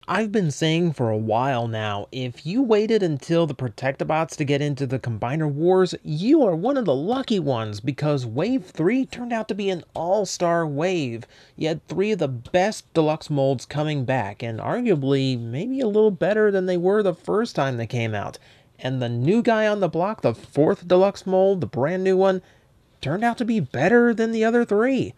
I've been saying for a while now, if you waited until the Protectobots to get into the Combiner Wars, you are one of the lucky ones because Wave 3 turned out to be an all-star wave. You had three of the best deluxe molds coming back, and arguably maybe a little better than they were the first time they came out. And the new guy on the block, the fourth deluxe mold, the brand new one, turned out to be better than the other three.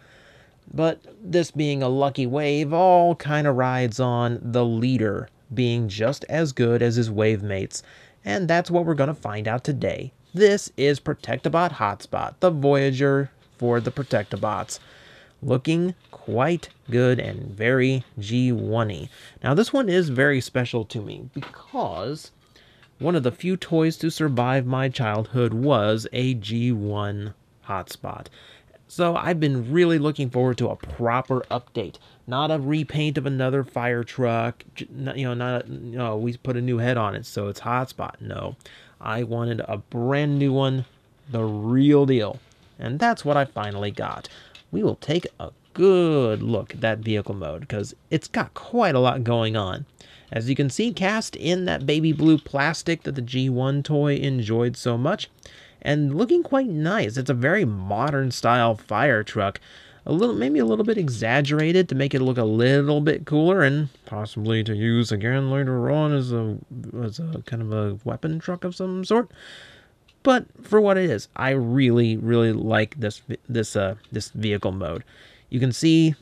But this being a lucky wave all kind of rides on the leader being just as good as his wave mates, and that's what we're going to find out today. This is Protectobot Hotspot, the Voyager for the Protectobots. Looking quite good and very G1-y. Now this one is very special to me because one of the few toys to survive my childhood was a G1 hotspot. So I've been really looking forward to a proper update, not a repaint of another fire truck. We put a new head on it, so it's hotspot. No, I wanted a brand new one, the real deal, and that's what I finally got. We will take a good look at that vehicle mode because it's got quite a lot going on. As you can see, cast in that baby blue plastic that the G1 toy enjoyed so much, and looking quite nice. It's a very modern style fire truck, maybe a little bit exaggerated to make it look a little bit cooler and possibly to use again later on as a kind of a weapon truck of some sort. But for what it is, I really like this vehicle mode. You can see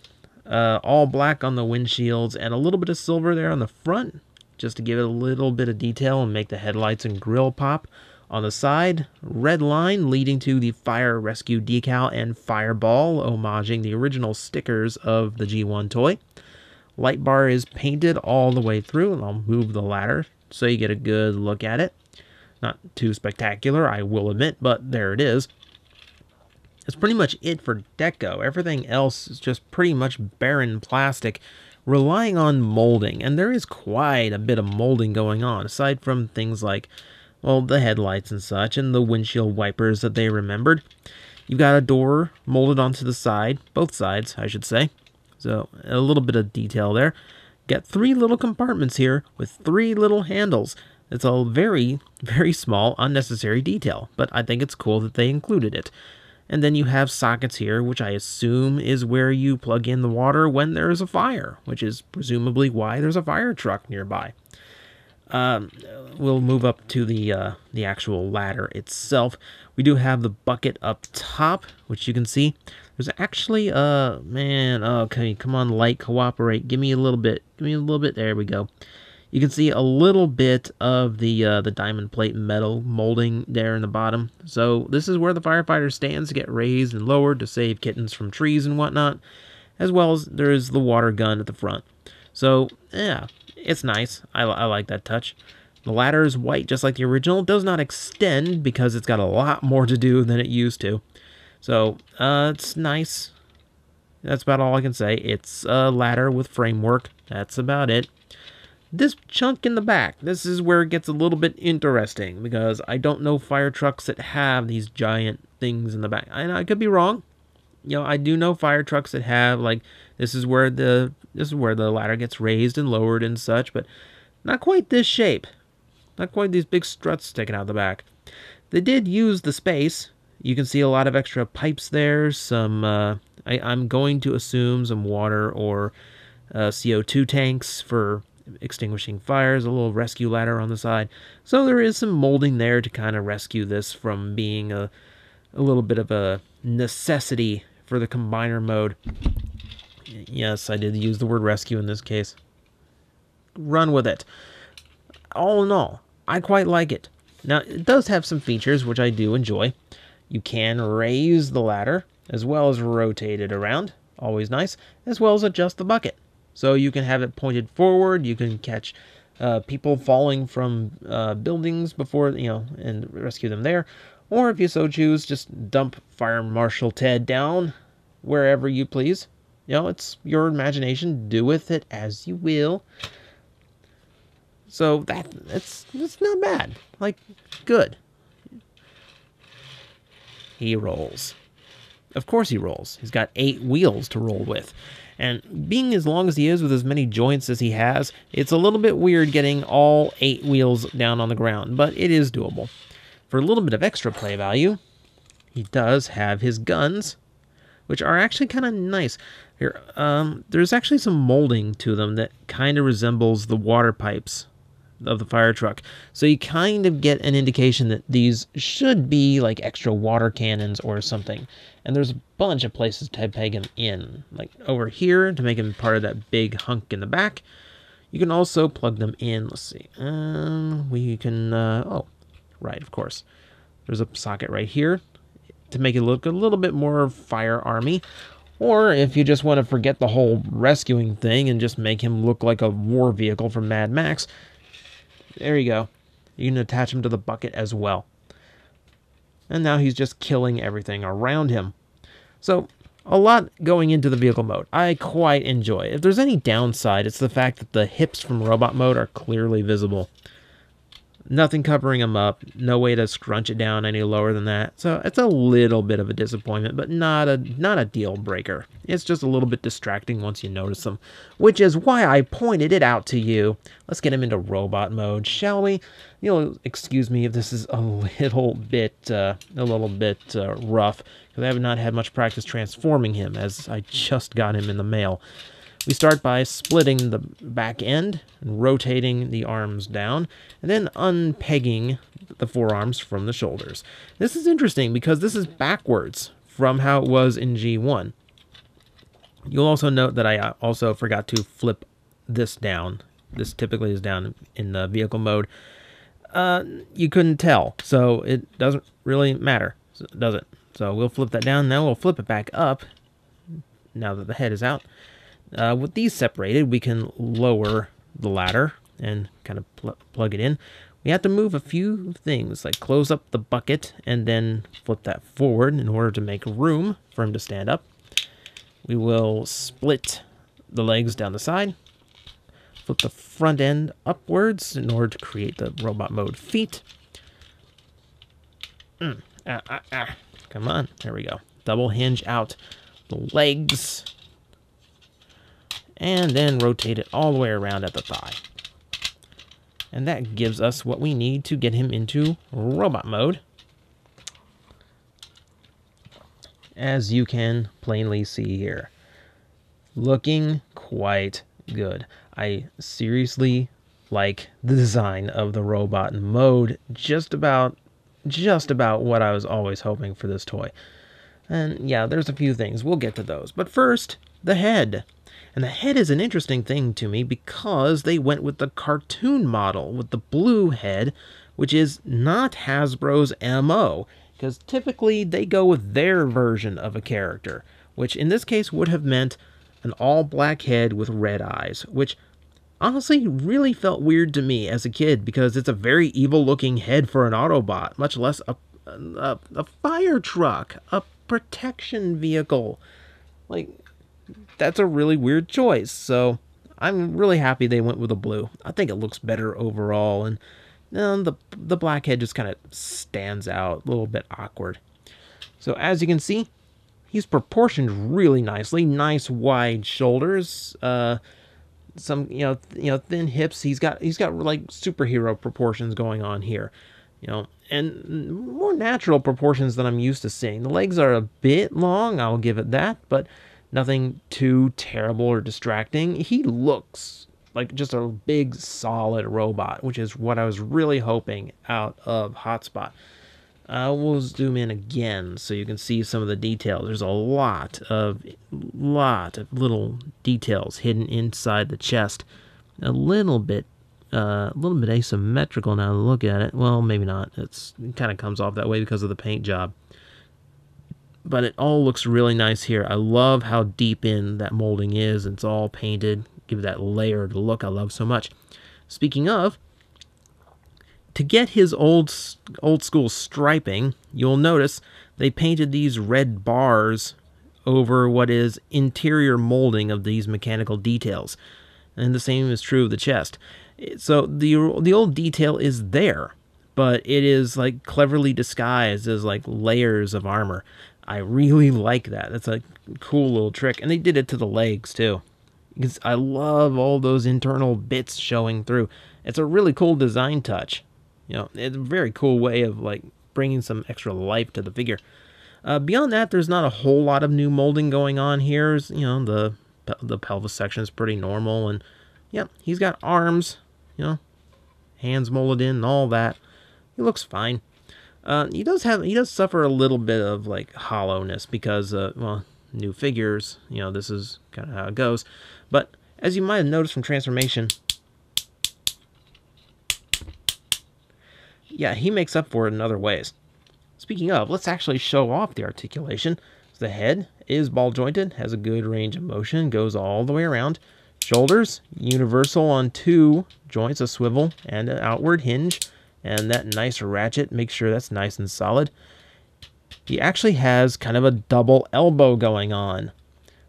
all black on the windshields and a little bit of silver there on the front, just to give it a little bit of detail and make the headlights and grille pop. On the side, red line leading to the fire rescue decal and fireball, homaging the original stickers of the G1 toy. Light bar is painted all the way through, and I'll move the ladder so you get a good look at it. Not too spectacular, I will admit, but there it is. That's pretty much it for deco. Everything else is just pretty much barren plastic, relying on molding, and there is quite a bit of molding going on, aside from things like, well, the headlights and such, and the windshield wipers that they remembered. You've got a door molded onto the side, both sides, I should say. So, a little bit of detail there. Got three little compartments here with three little handles. It's a very small, unnecessary detail, but I think it's cool that they included it. And then you have sockets here, which I assume is where you plug in the water when there is a fire, which is presumably why there's a fire truck nearby. We'll move up to the actual ladder itself. We do have the bucket up top, which you can see. There's actually okay, come on, light, cooperate. Give me a little bit. There we go. You can see a little bit of the diamond plate metal molding there in the bottom. So this is where the firefighter stands to get raised and lowered to save kittens from trees and whatnot, as well as there is the water gun at the front. So yeah, it's nice. I like that touch. The ladder is white just like the original. It does not extend because it's got a lot more to do than it used to. So it's nice. That's about all I can say. It's a ladder with framework. That's about it. This chunk in the back, this is where it gets a little bit interesting because I don't know fire trucks that have these giant things in the back. I could be wrong. You know, I do know fire trucks that have, like, this is where the ladder gets raised and lowered and such, but not quite this shape. Not quite these big struts sticking out the back. They did use the space. You can see a lot of extra pipes there, some I'm going to assume some water or CO2 tanks for extinguishing fires, a little rescue ladder on the side. So there is some molding there to kind of rescue this from being a little bit of a necessity for the combiner mode. Yes, I did use the word rescue in this case. Run with it. All in all, I quite like it. Now, it does have some features which I do enjoy. You can raise the ladder, as well as rotate it around. Always nice. As well as adjust the bucket. So you can have it pointed forward. You can catch people falling from buildings before, and rescue them there. Or if you so choose, just dump Fire Marshal Ted down wherever you please. It's your imagination. Do with it as you will. So it's not bad. Like, good. He rolls. Of course he rolls. He's got 8 wheels to roll with. And being as long as he is with as many joints as he has, it's a little bit weird getting all 8 wheels down on the ground, but it is doable. For a little bit of extra play value, he does have his guns, which are actually kind of nice. Here, there's actually some molding to them that kind of resembles the water pipes of the fire truck. So you kind of get an indication that these should be like extra water cannons or something. And there's a bunch of places to peg him in. Like over here to make him part of that big hunk in the back. You can also plug them in. Let's see. We can, oh, right, of course. There's a socket right here to make it look a little bit more firearmy. Or if you just want to forget the whole rescuing thing and just make him look like a war vehicle from Mad Max, there you go. You can attach him to the bucket as well. And now he's just killing everything around him. So, a lot going into the vehicle mode. I quite enjoy it. If there's any downside, it's the fact that the hips from robot mode are clearly visible. Nothing covering them up. No way to scrunch it down any lower than that. So it's a little bit of a disappointment, but not a deal breaker. It's just a little bit distracting once you notice them, which is why I pointed it out to you. Let's get him into robot mode, shall we? You'll excuse me if this is a little bit rough, because I have not had much practice transforming him, as I just got him in the mail. We start by splitting the back end, and rotating the arms down, and then unpegging the forearms from the shoulders. This is interesting because this is backwards from how it was in G1. You'll also note that I also forgot to flip this down. This typically is down in the vehicle mode. You couldn't tell, so it doesn't really matter, does it? So we'll flip that down. Now we'll flip it back up, now that the head is out. With these separated, we can lower the ladder and kind of plug it in. We have to move a few things, like close up the bucket and then flip that forward in order to make room for him to stand up. We will split the legs down the side, flip the front end upwards in order to create the robot mode feet. Come on, there we go. Double hinge out the legs. And then rotate it all the way around at the thigh. And that gives us what we need to get him into robot mode. As you can plainly see here. Looking quite good. I seriously like the design of the robot mode. Just about what I was always hoping for this toy. And yeah, there's a few things. We'll get to those. But first, the head. And the head is an interesting thing to me because they went with the cartoon model with the blue head, which is not Hasbro's MO, because typically they go with their version of a character, which in this case would have meant an all-black head with red eyes, which honestly really felt weird to me as a kid because it's a very evil-looking head for an Autobot, much less a fire truck, a protection vehicle. Like, that's a really weird choice, so I'm really happy they went with the blue. I think it looks better overall, and the black head just kind of stands out, a little bit awkward. So as you can see, he's proportioned really nicely. Nice wide shoulders, some thin hips. He's got like superhero proportions going on here, and more natural proportions than I'm used to seeing. The legs are a bit long, I'll give it that, but nothing too terrible or distracting. He looks like just a big, solid robot, which is what I was really hoping out of Hotspot. We'll zoom in again so you can see some of the details. There's a lot of little details hidden inside the chest. A little bit asymmetrical now to look at it. Well, maybe not. It kind of comes off that way because of the paint job. But it all looks really nice here. I love how deep in that molding is. It's all painted. Give that layered look I love so much. Speaking of, to get his old school striping, you'll notice they painted these red bars over what is interior molding of these mechanical details. And the same is true of the chest. So the old detail is there, but it is like cleverly disguised as like layers of armor. I really like that. That's a cool little trick. And they did it to the legs too. Because I love all those internal bits showing through. It's a really cool design touch. You know, it's a very cool way of like bringing some extra life to the figure. Beyond that, there's not a whole lot of new molding going on here. You know, the pelvis section is pretty normal, and yeah, he's got arms, you know, hands molded in and all that. He looks fine. He does suffer a little bit of like hollowness because well, new figures, you know, this is kind of how it goes. But as you might have noticed from transformation, yeah, he makes up for it in other ways. Speaking of, let's actually show off the articulation. The head is ball jointed, has a good range of motion, goes all the way around. Shoulders, universal on 2 joints, a swivel and an outward hinge. And that nice ratchet, make sure that's nice and solid. He actually has kind of a double elbow going on,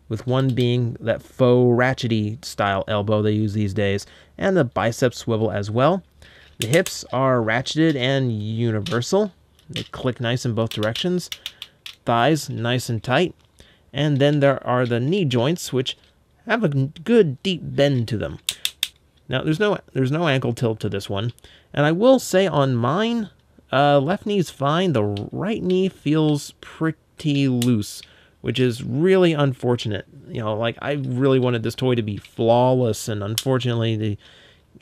with one being that faux ratchety style elbow they use these days, and the bicep swivel as well. The hips are ratcheted and universal. They click nice in both directions. Thighs nice and tight. And then there are the knee joints, which have a good deep bend to them. Now, there's no ankle tilt to this one. And I will say on mine, left knee's fine. The right knee feels pretty loose, which is really unfortunate. You know, like, I really wanted this toy to be flawless, and unfortunately, they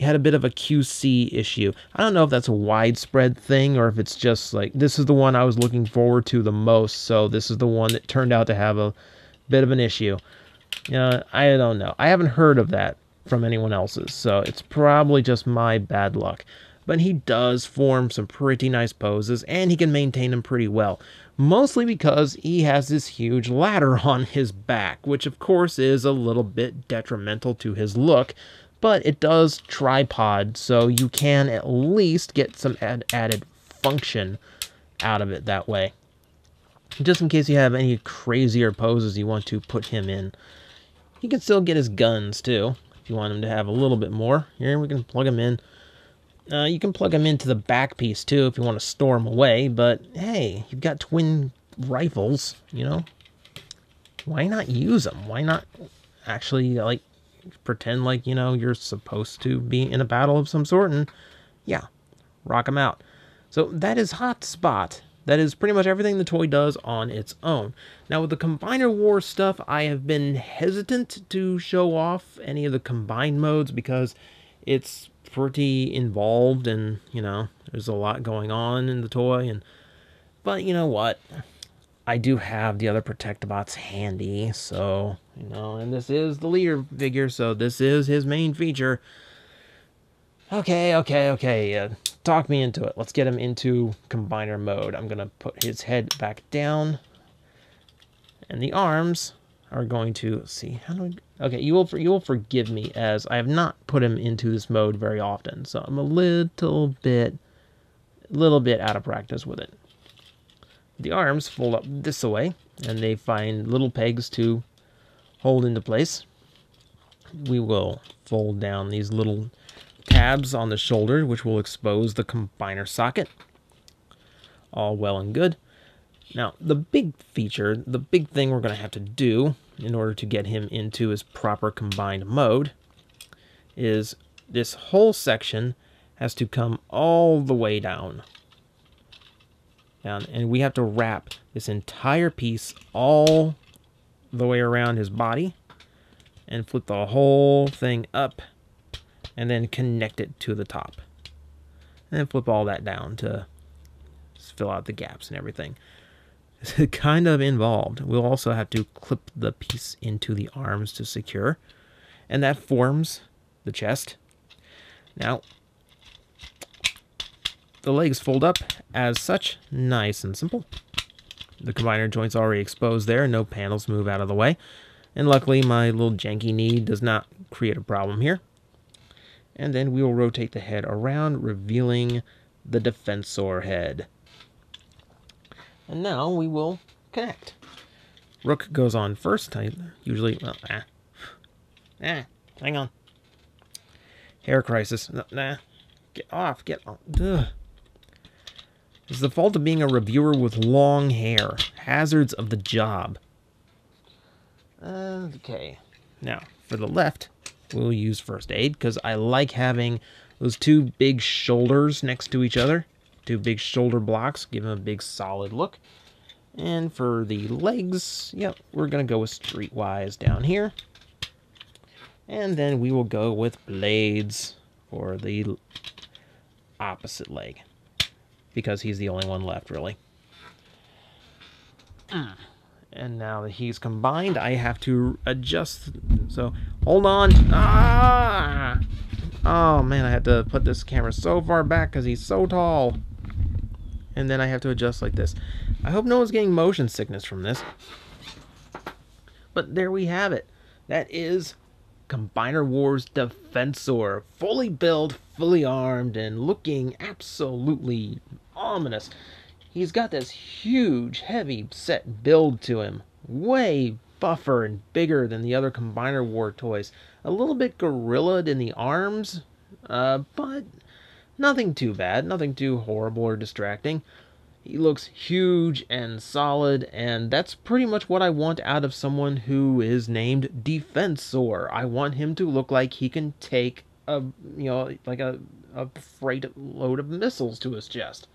had a bit of a QC issue. I don't know if that's a widespread thing, or if it's just like, this is the one I was looking forward to the most, so this is the one that turned out to have a bit of an issue. You know, I don't know. I haven't heard of that from anyone else's, so it's probably just my bad luck. But he does form some pretty nice poses, and he can maintain them pretty well. Mostly because he has this huge ladder on his back, which of course is a little bit detrimental to his look, but it does tripod, so you can at least get some added function out of it that way. Just in case you have any crazier poses you want to put him in. He can still get his guns too, if you want him to have a little bit more. Here, we can plug him in. You can plug him into the back piece too if you want to store him away, but hey, you've got twin rifles, you know? Why not use them? Why not actually, like, pretend like, you know, you're supposed to be in a battle of some sort, and yeah, rock them out. So that is Hot Spot. That is pretty much everything the toy does on its own. Now, with the Combiner Wars stuff, I have been hesitant to show off any of the combined modes because it's pretty involved, and, you know, there's a lot going on in the toy. But you know what? I do have the other Protectobots handy, so, you know, and this is the leader figure, so this is his main feature. Okay. Talk me into it. Let's get him into combiner mode. I'm going to put his head back down, and the arms are going to, see, how do we, okay, you will forgive me as I have not put him into this mode very often, so I'm a little bit out of practice with it. The arms fold up this way, and they find little pegs to hold into place. We will fold down these little tabs on the shoulder, which will expose the combiner socket. All well and good. Now, the big feature, the big thing we're going to have to do in order to get him into his proper combined mode is this whole section has to come all the way down. And we have to wrap this entire piece all the way around his body and flip the whole thing up and then connect it to the top. And then flip all that down to fill out the gaps and everything. It's kind of involved. We'll also have to clip the piece into the arms to secure. And that forms the chest. Now, the legs fold up as such, nice and simple. The combiner joint's already exposed there, no panels move out of the way. And luckily my little janky knee does not create a problem here. And then we will rotate the head around, revealing the Defensor head. And now we will connect. Rook goes on first. I usually, well, hang on. Hair crisis. Nah, get off, get off. Ugh. It's the fault of being a reviewer with long hair. Hazards of the job. Okay. Now, for the left, we'll use first aid, because I like having those two big shoulders next to each other. Two big shoulder blocks, give them a big solid look. And for the legs, yep, we're going to go with streetwise down here. And then we will go with blades for the opposite leg, because he's the only one left, really. And now that he's combined, I have to adjust. So, hold on. Ah! Oh, man, I had to put this camera so far back because he's so tall. And then I have to adjust like this. I hope no one's getting motion sickness from this. But there we have it. That is Combiner Wars Defensor. Fully built, fully armed, and looking absolutely ominous. He's got this huge, heavy set build to him. Way buffer and bigger than the other Combiner War toys. A little bit gorillaed in the arms, but nothing too bad, nothing too horrible or distracting. He looks huge and solid, and that's pretty much what I want out of someone who is named Defensor. I want him to look like he can take a freight load of missiles to his chest.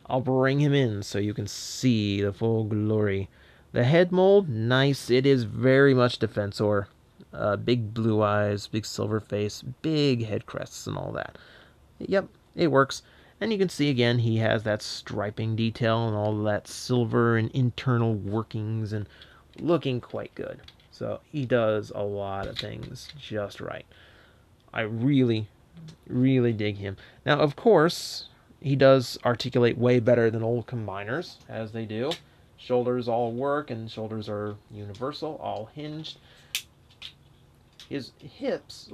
I'll bring him in so you can see the full glory. The head mold, nice. It is very much Defensor. Big blue eyes, big silver face, big head crests and all that. Yep, it works. And you can see again, he has that striping detail and all that silver and internal workings and looking quite good. So he does a lot of things just right. I really, really dig him. Now, of course, he does articulate way better than old combiners, as they do. Shoulders all work, and shoulders are universal, all hinged. His hips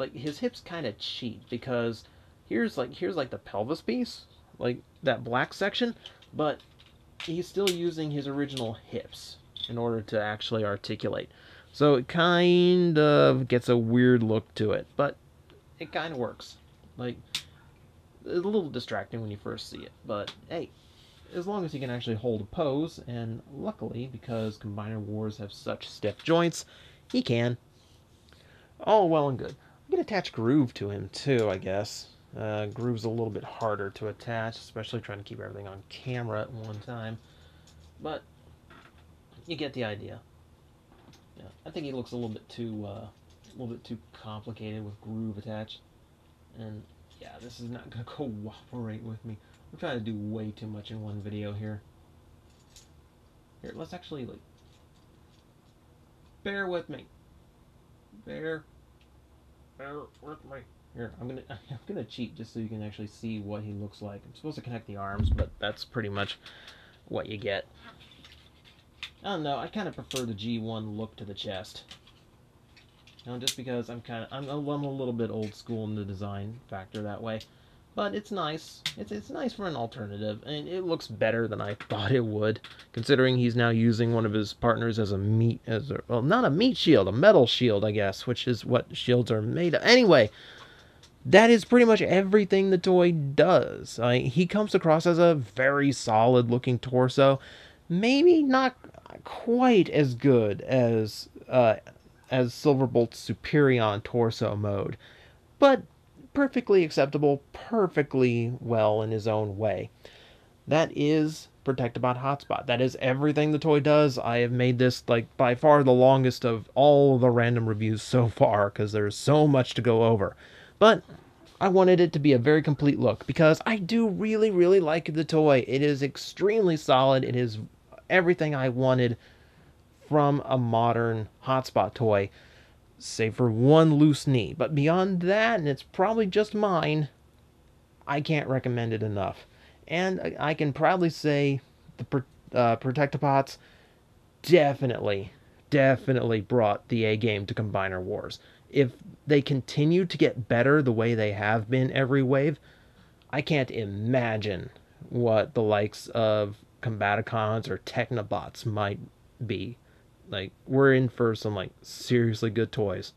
kind of cheat, because here's like the pelvis piece, like that black section, but he's still using his original hips in order to actually articulate. So it kind of gets a weird look to it, but it kind of works. Like, it's a little distracting when you first see it, but hey, as long as he can actually hold a pose, and luckily, because Combiner Wars have such stiff joints, he can. All well and good. I'm going to attach Groove to him too, I guess. Groove's a little bit harder to attach, especially trying to keep everything on camera at one time. But you get the idea. Yeah, I think he looks a little bit too complicated with Groove attached. And yeah, this is not going to cooperate with me. I'm trying to do way too much in one video here. Here, let's actually, like, bear with me. Bear with me. Here, I'm gonna cheat just so you can actually see what he looks like. I'm supposed to connect the arms, but that's pretty much what you get. I don't know. I kind of prefer the G1 look to the chest. You know, just because I'm a little bit old school in the design factor that way. But it's nice. It's nice for an alternative, and it looks better than I thought it would, considering he's now using one of his partners as well, not a meat shield, a metal shield, I guess, which is what shields are made of. Anyway, that is pretty much everything the toy does. He comes across as a very solid-looking torso, maybe not quite as good as Silverbolt's Superion torso mode, but perfectly acceptable, perfectly well in his own way. That is Protectobot Hotspot. That is everything the toy does. I have made this, like, by far the longest of all the random reviews so far, because there's so much to go over. But I wanted it to be a very complete look, because I do really, really like the toy. It is extremely solid. It is everything I wanted from a modern Hotspot toy, save for one loose knee. But beyond that, and it's probably just mine, I can't recommend it enough. And I can proudly say the Protectobots definitely brought the A game to Combiner Wars. If they continue to get better the way they have been every wave, I can't imagine what the likes of Combaticons or Technobots might be. Like, we're in for some, like, seriously good toys.